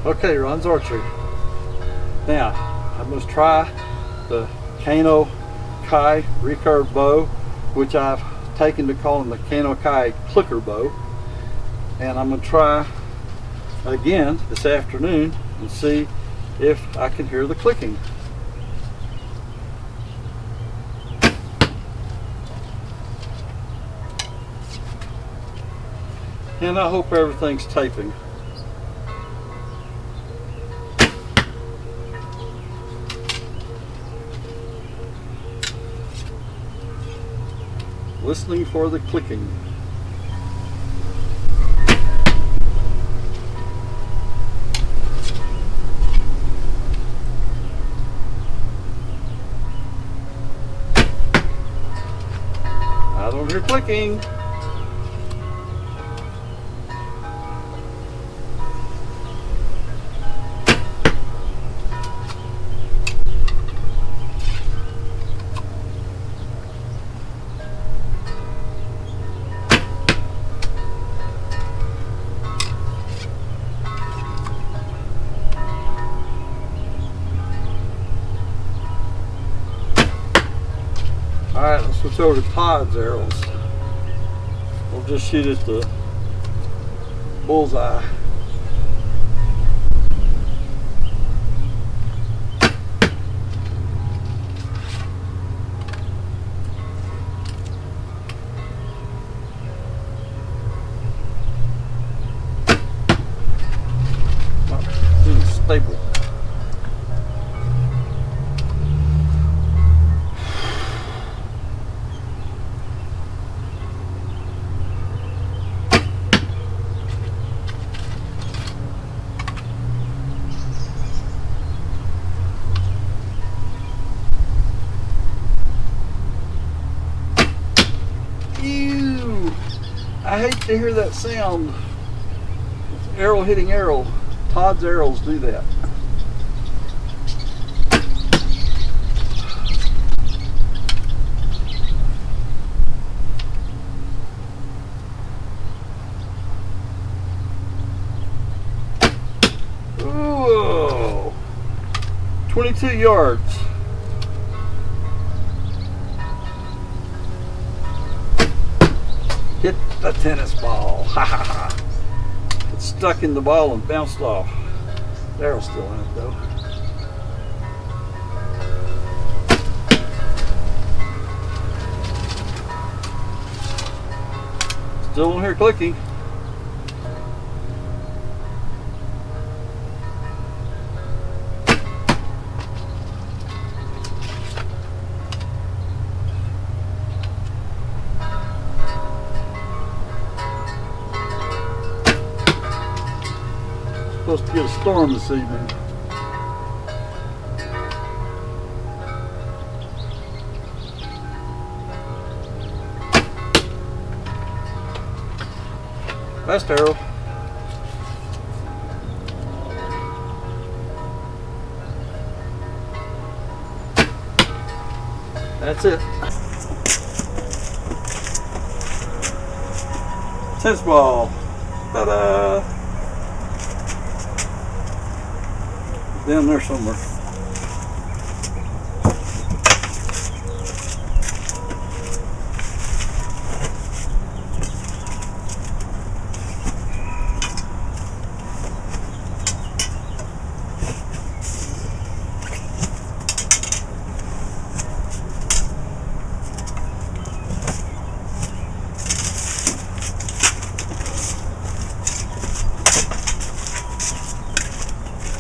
Okay, Ron's Archery. Now, I'm going to try the Kano Kai recurve bow, which I've taken to calling the Kano Kai clicker bow. And I'm going to try again this afternoon and see if I can hear the clicking. And I hope everything's taping. Listening for the clicking. I don't hear clicking. Alright, let's switch over to Todd's arrows. We'll just shoot at the bullseye. Stable. Ew! I hate to hear that sound. Arrow hitting arrow. Todd's arrows do that. Ooh, 22 yards. Hit the tennis ball. Ha ha ha. It's stuck in the ball and bounced off. The arrow's still in it though. Still don't hear clicking. Supposed to get a storm this evening. Last arrow. That's it. Tennis ball. Ta-da! Down there somewhere.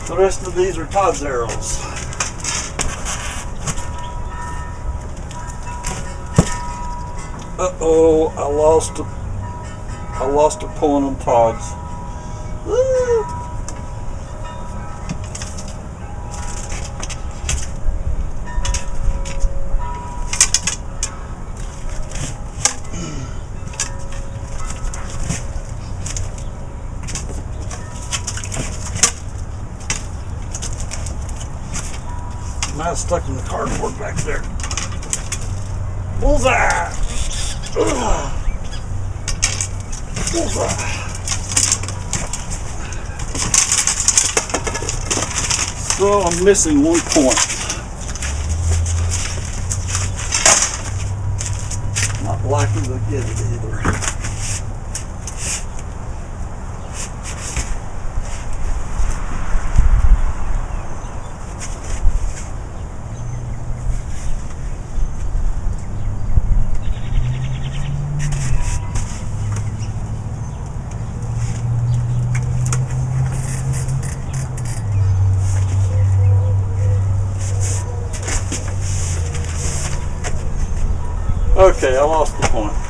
The rest of these are Todd's arrows. Uh-oh, I lost a pulling on Todd's. Woo! Mine's stuck in the cardboard back there. Bullseye! Ugh. Bullseye! So I'm missing 1 point. Not likely to get it either. Okay, I lost the point.